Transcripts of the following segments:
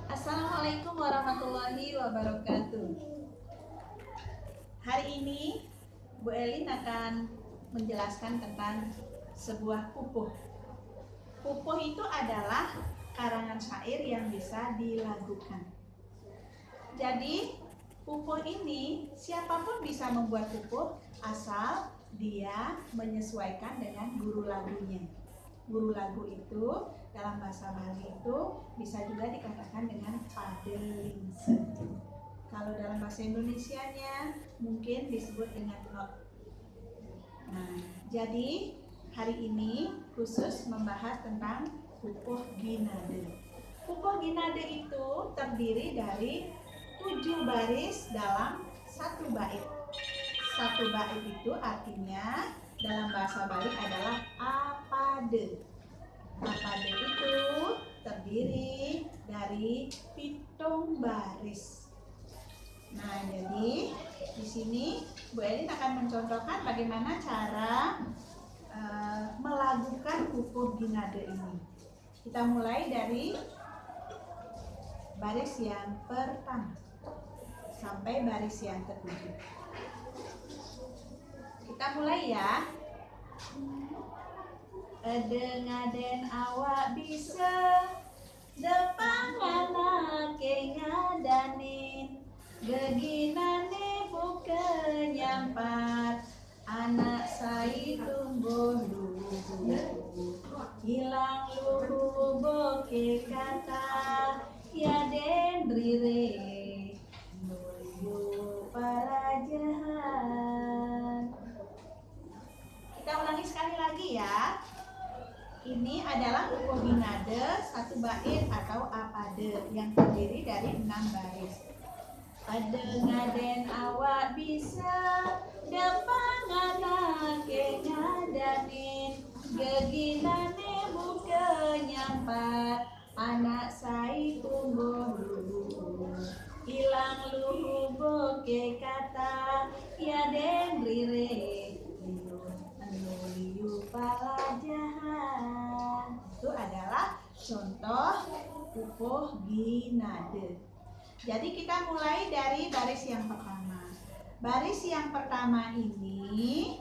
Assalamualaikum warahmatullahi wabarakatuh. Hari ini Bu Elin akan menjelaskan tentang sebuah pupuh. Pupuh itu adalah karangan syair yang bisa dilagukan. Jadi pupuh ini siapapun bisa membuat pupuh asal dia menyesuaikan dengan guru lagunya. Guru lagu itu dalam bahasa Bali itu bisa juga dikatakan dengan padelingse. Kalau dalam bahasa Indonesianya mungkin disebut dengan not. Nah, jadi hari ini khusus membahas tentang pupuh ginade. Pupuh ginade itu terdiri dari 7 baris dalam satu bait. Satu bait itu artinya dalam bahasa Bali adalah apade. Apade itu terdiri dari 7 baris. Nah, jadi di sini Bu Elin akan mencontohkan bagaimana cara melagukan pupuh ginade ini. Kita mulai dari baris yang pertama sampai baris yang ketujuh. Kita mulai ya. Ngaden awak bisa depan anak ngadanin geginane bukan nyampat anak saya tumbuh luhu hilang luhu boke kata ya den rire nuyu para jahat. Kita ulangi sekali lagi ya. Ini adalah pupuh ginade satu bait atau apade yang terdiri dari 6 baris. Pada ngaden awak bisa depan anak ngadanin geginane bukan nyampat anak saya tumbuh luhu hilang luhu boke kata ya den rire liu pala jahat. Itu adalah contoh pupuh ginade. Jadi kita mulai dari baris yang pertama. Baris yang pertama ini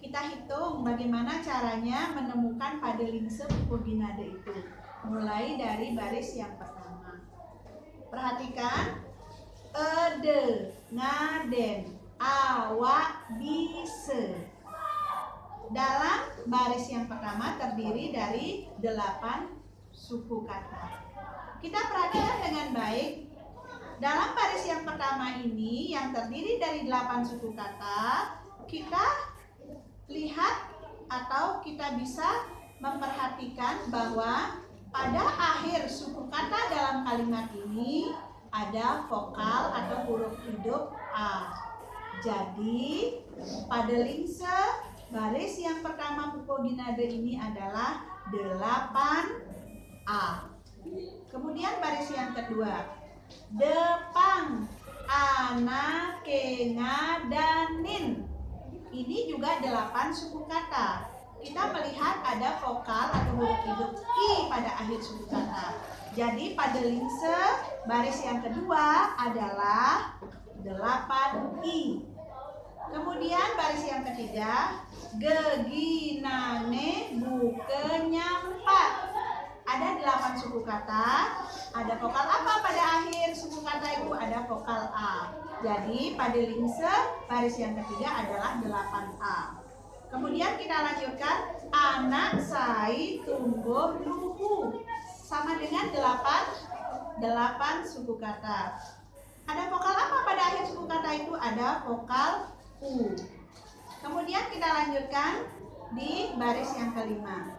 kita hitung bagaimana caranya menemukan padelingse pupuh ginade itu. Mulai dari baris yang pertama. Perhatikan. Ede, ngaden, awak, bise. Dalam baris yang pertama terdiri dari 8 suku kata. Kita perhatikan dengan baik. Dalam baris yang pertama ini yang terdiri dari 8 suku kata, kita lihat atau kita bisa memperhatikan bahwa pada akhir suku kata dalam kalimat ini ada vokal atau huruf hidup A. Jadi padelingse baris yang pertama pupuh ginade ini adalah 8A. Kemudian baris yang kedua, depang anak ngadanin. Ini juga 8 suku kata. Kita melihat ada vokal atau huruf hidup I pada akhir suku kata. Jadi padelingse baris yang kedua adalah 8I. Kemudian baris yang ketiga, geginane bukan nyampat. Ada 8 suku kata. Ada vokal apa pada akhir suku kata itu? Ada vokal A. Jadi padelingse baris yang ketiga adalah 8A. Kemudian kita lanjutkan, anak saya tumbuh luhu. Sama dengan 8 suku kata. Ada vokal apa pada akhir suku kata itu? Ada vokal U. Kemudian kita lanjutkan di baris yang kelima.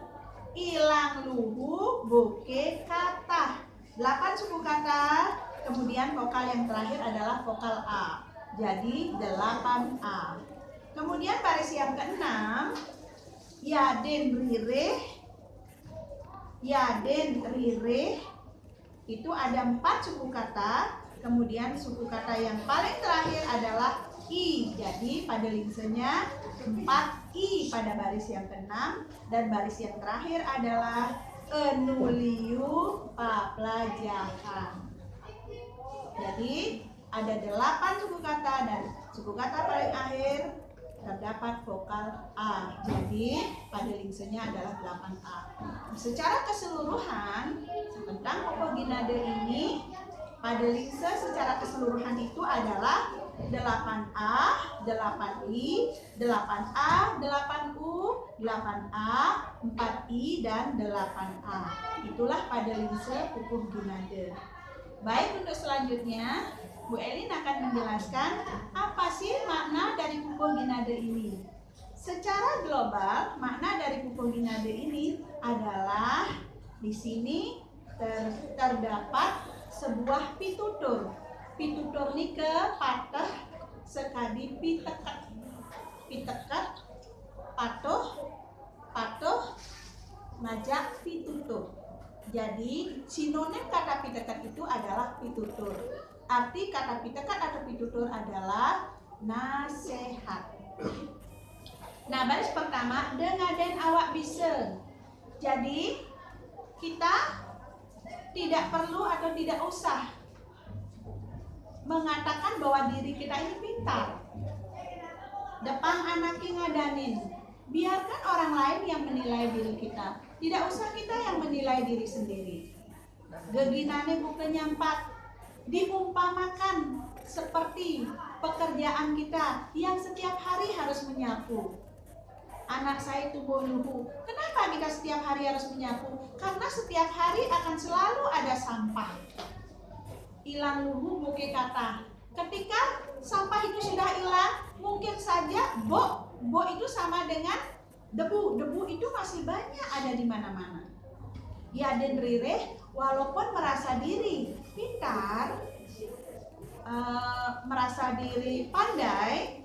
Ilang luhu boke kata. 8 suku kata. Kemudian vokal yang terakhir adalah vokal A. Jadi 8A. Kemudian baris yang keenam, yaden rireh. Yaden rireh itu ada 4 suku kata. Kemudian suku kata yang paling terakhir adalah I. Jadi padelingsenya 4I pada baris yang ke-6 dan baris yang terakhir adalah enuliu paplajahan. Jadi ada 8 suku kata dan suku kata paling akhir terdapat vokal A. Jadi padelingsenya adalah 8A. Secara keseluruhan tentang popoginade ini, padelingse secara keseluruhan itu adalah 8A, 8I, 8A, 8U, 8A, 4I, dan 8A. Itulah padelingse popoginade. Baik, untuk selanjutnya Bu Elin akan menjelaskan apa sih makna dari popoginade ini. Secara global, makna dari popoginade ini adalah di sini terdapat sebuah pitutur. Pitutur ini ke patah sekadi piteket. Piteket, patuh, ngajak pitutur. Jadi sinonim kata piteket itu adalah pitutur. Arti kata pitekat atau pitutur adalah nasihat. Nah, baris pertama, dengaden awak bisa. Jadi kita tidak perlu atau tidak usah mengatakan bahwa diri kita ini pintar. Depan anak ngadanin. Biarkan orang lain yang menilai diri kita. Tidak usah kita yang menilai diri sendiri. Geginane bukan nyampat. Diumpamakan seperti pekerjaan kita yang setiap hari harus menyapu. Anak saya tumbuh luhu. Kenapa kita setiap hari harus menyapu? Karena setiap hari akan selalu ada sampah. Hilang luhu buke kata. Ketika sampah itu sudah hilang, mungkin saja bo itu sama dengan debu. Debu itu masih banyak ada di mana-mana. Ya, dan rireh walaupun merasa diri pintar, merasa diri pandai,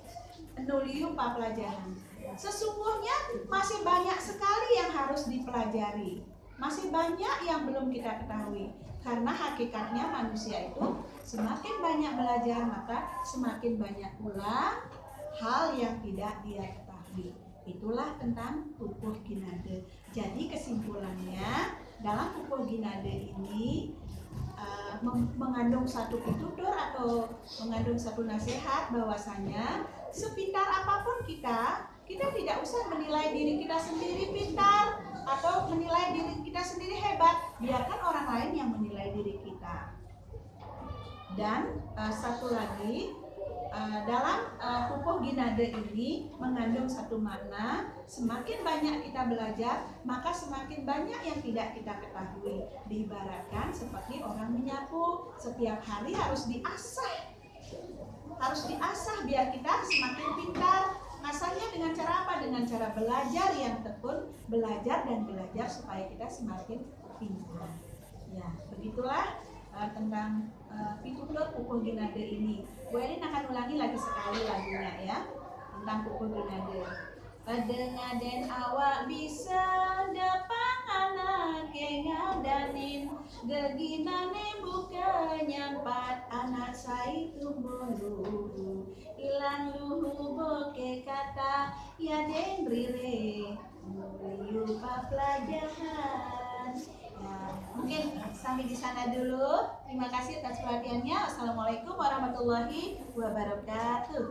nuliu papelajaran. Sesungguhnya masih banyak sekali yang harus dipelajari. Masih banyak yang belum kita ketahui. Karena hakikatnya manusia itu semakin banyak belajar, maka semakin banyak pula hal yang tidak dia ketahui. Itulah tentang popoginade. Jadi kesimpulannya, dalam popoginade ini mengandung satu pitutur atau mengandung satu nasihat bahwasanya sepintar apapun kita tidak usah menilai diri kita sendiri pintar atau menilai diri kita sendiri hebat. Biarkan orang lain yang menilai diri kita. Dan satu lagi, dalam popoginade ini mengandung satu makna, semakin banyak kita belajar, maka semakin banyak yang tidak kita ketahui. Diibaratkan seperti orang menyapu, setiap hari harus diasah. Harus diasah biar kita semakin pintar. Asahnya dengan cara apa? Dengan cara belajar yang tekun, belajar dan belajar supaya kita semakin pintar. Ya, begitulah tentang pitutur popoginade ini. Bu Elin akan ulangi lagi sekali lagunya ya, tentang popoginade. Padengaden awak bisa dapang anak ngadanin, geginane bukan nyampat anak saya tumbuh luhu. Ilang luhu boke kata ya den rire, nuliu papelajahan. Ya, mungkin sampai di sana dulu. Terima kasih atas perhatiannya. Assalamualaikum warahmatullahi wabarakatuh.